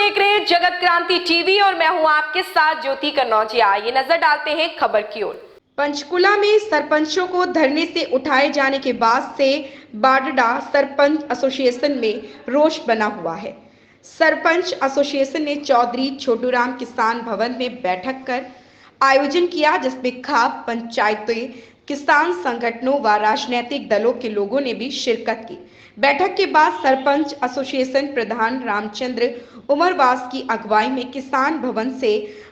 देख रहे हैं जगत क्रांति टीवी और मैं हूं आपके साथ ज्योति कन्नौजिया। ये नजर डालते हैं खबर की ओर। पंचकुला में सरपंचों को धरने से उठाए जाने के बाद से बाडडा सरपंच एसोसिएशन में रोष बना हुआ है। सरपंच एसोसिएशन ने चौधरी छोटूराम किसान भवन में बैठक कर आयोजन किया, जिसमें खाप पंचायतें, किसान संगठनों व राजनीतिक दलों के लोगों ने भी शिरकत की। बैठक के बाद सरपंच एसोसिएशन प्रधान रामचंद्र उमरवास की अगुवाई में किसान भवन से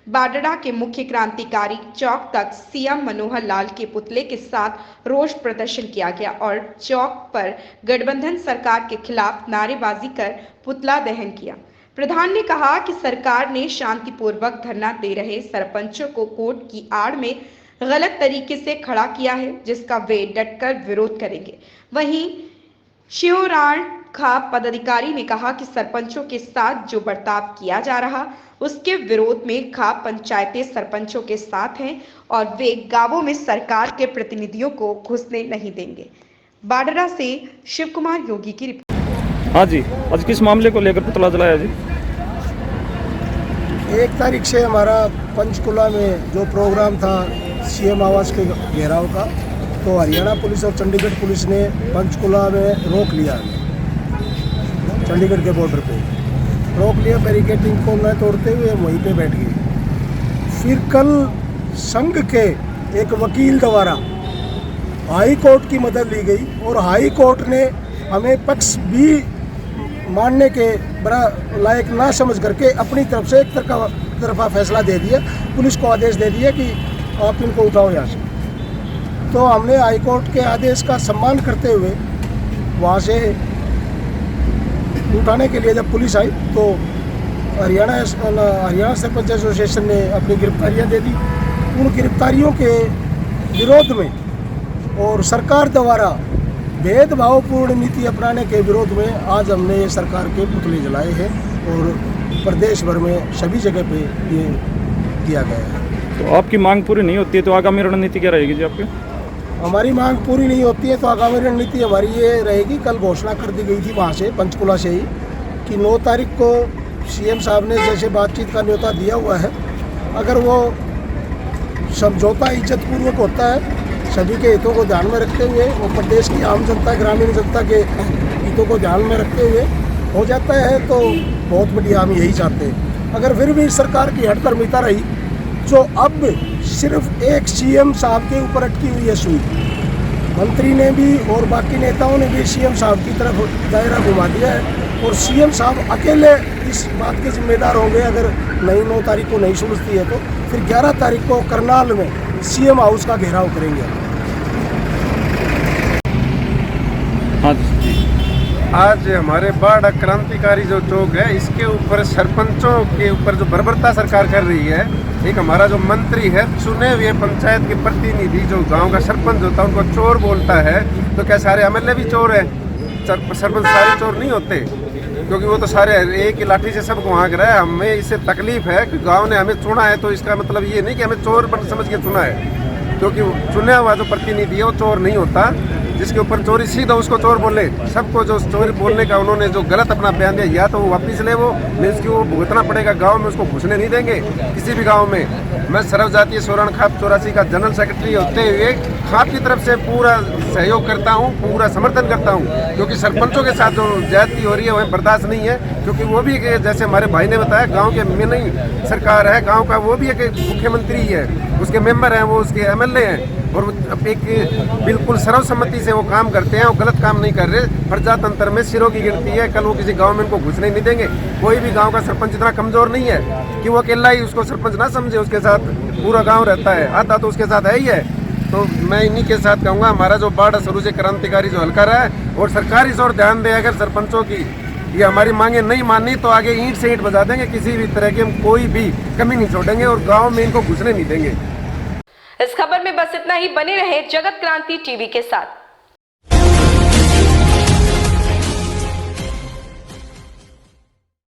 बाडडा के मुख्य क्रांतिकारी चौक तक सीएम मनोहर लाल के पुतले के साथ रोष प्रदर्शन किया गया और चौक पर गठबंधन सरकार के खिलाफ नारेबाजी कर पुतला दहन किया। प्रधान ने कहा कि सरकार ने शांतिपूर्वक धरना दे रहे सरपंचों को कोर्ट की आड़ में गलत तरीके से खड़ा किया है, जिसका वे डटकर विरोध करेंगे। वहीं शिवराण खाप पदाधिकारी ने कहा कि सरपंचों के साथ जो बर्ताव किया जा रहा उसके विरोध में खाप पंचायतें सरपंचों के साथ हैं और वे गांवों में सरकार के प्रतिनिधियों को घुसने नहीं देंगे। बाडडा से शिव कुमार योगी की रिपोर्ट। हाँ जी, आज किस मामले को लेकर पुतला जलाया जी? 1 तारीख से हमारा पंचकुला में जो प्रोग्राम था सीएम आवास के घेराव का, तो हरियाणा पुलिस और चंडीगढ़ पुलिस ने पंचकुला में रोक लिया। चंडीगढ़ के बॉर्डर पे रोक लिया, बैरिकेडिंग को न तोड़ते हुए वहीं पे बैठ गए। फिर कल संघ के एक वकील द्वारा हाई कोर्ट की मदद ली गई और हाई कोर्ट ने हमें पक्ष भी मानने के बड़ा लायक ना समझ करके अपनी तरफ से एक तरफा फैसला दे दिया। पुलिस को आदेश दे दिया कि आप इनको उठाओ यहाँ से। तो हमने हाई कोर्ट के आदेश का सम्मान करते हुए वहाँ से उठाने के लिए जब पुलिस आई तो हरियाणा सरपंच एसोसिएशन ने अपनी गिरफ्तारियाँ दे दी। उन गिरफ्तारियों के विरोध में और सरकार द्वारा भेदभावपूर्ण नीति अपनाने के विरोध में आज हमने ये सरकार के पुतले जलाए हैं और प्रदेश भर में सभी जगह पे ये किया गया है। तो आपकी मांग पूरी नहीं होती है तो आगामी रणनीति क्या रहेगी जी आपकी? हमारी मांग पूरी नहीं होती है तो आगामी रणनीति हमारी ये रहेगी। कल घोषणा कर दी गई थी वहाँ से पंचकुला से ही कि 9 तारीख को सीएम साहब ने जैसे बातचीत का न्योता दिया हुआ है, अगर वो समझौता इज्जतपूर्वक होता है, सभी के हितों को ध्यान में रखते हुए और प्रदेश की आम जनता, ग्रामीण जनता के हितों को ध्यान में रखते हुए हो जाता है तो बहुत बढ़िया, हम यही चाहते हैं। अगर फिर भी सरकार की हठधर्मिता रही जो अब सिर्फ एक सीएम साहब के ऊपर अटकी हुई है सुई, मंत्री ने भी और बाकी नेताओं ने भी सीएम साहब की तरफ दायरा घुमा दिया है और सीएम साहब अकेले इस बात के जिम्मेदार होंगे। अगर नहीं 9 तारीख को नहीं सुलझती है तो फिर 11 तारीख को करनाल में सीएम हाउस का घेराव करेंगे। हाँ जी, आज हमारे बाडा क्रांतिकारी जो चौक है, इसके ऊपर सरपंचों के ऊपर जो बर्बरता सरकार कर रही है, एक हमारा जो मंत्री है, चुने हुए पंचायत के प्रतिनिधि जो गांव का सरपंच होता है उनको चोर बोलता है। तो क्या सारे एमएलए भी चोर हैं? सरपंच सारे चोर नहीं होते, क्योंकि वो तो सारे एक ही लाठी से सबको हाँक रहा है। हमें इससे तकलीफ है कि गांव ने हमें चुना है, तो इसका मतलब ये नहीं कि हमें चोर समझ के चुना है, क्योंकि चुना हुआ जो प्रतिनिधि है वो चोर नहीं होता। जिसके ऊपर चोरी सीधा उसको चोर बोले। सबको जो चोरी बोलने का उन्होंने जो गलत अपना बयान दिया, या तो वो वापिस ले, वो मीन्स की वो भुगतना पड़ेगा। गांव में उसको घुसने नहीं देंगे किसी भी गांव में। मैं सर्वजातीय सोरण खाप 84 का जनरल सेक्रेटरी होते हुए खाप की तरफ से पूरा सहयोग करता हूं, पूरा समर्थन करता हूं, क्योंकि सरपंचों के साथ जो ज्यादती हो रही है वह बर्दाश्त नहीं है। क्योंकि वो भी जैसे हमारे भाई ने बताया, गाँव के में नहीं सरकार है, गाँव का वो भी एक मुख्यमंत्री है, उसके मेंबर हैं, वो उसके एमएलए हैं और एक बिल्कुल सर्वसम्मति से वो काम करते हैं और गलत काम नहीं कर रहे। प्रजातंत्र में सिरों की गिनती है। कल वो किसी गांव में इनको घुसने नहीं देंगे। कोई भी गांव का सरपंच इतना कमजोर नहीं है कि वो अकेला ही उसको सरपंच ना समझे, उसके साथ पूरा गांव रहता है, आता तो उसके साथ है ही है। तो मैं इन्हीं के साथ कहूँगा, हमारा जो बाडा सरू से क्रांतिकारी जो हल्का रहा है और सरकार इस ओर ध्यान दे। अगर सरपंचों की ये हमारी मांगे नहीं मानी तो आगे ईंट से ईंट बजा देंगे। किसी भी तरह की हम कोई भी कमी नहीं छोड़ेंगे और गाँव में इनको घुसने नहीं देंगे। इस खबर में बस इतना ही। बने रहे जगत क्रांति टीवी के साथ।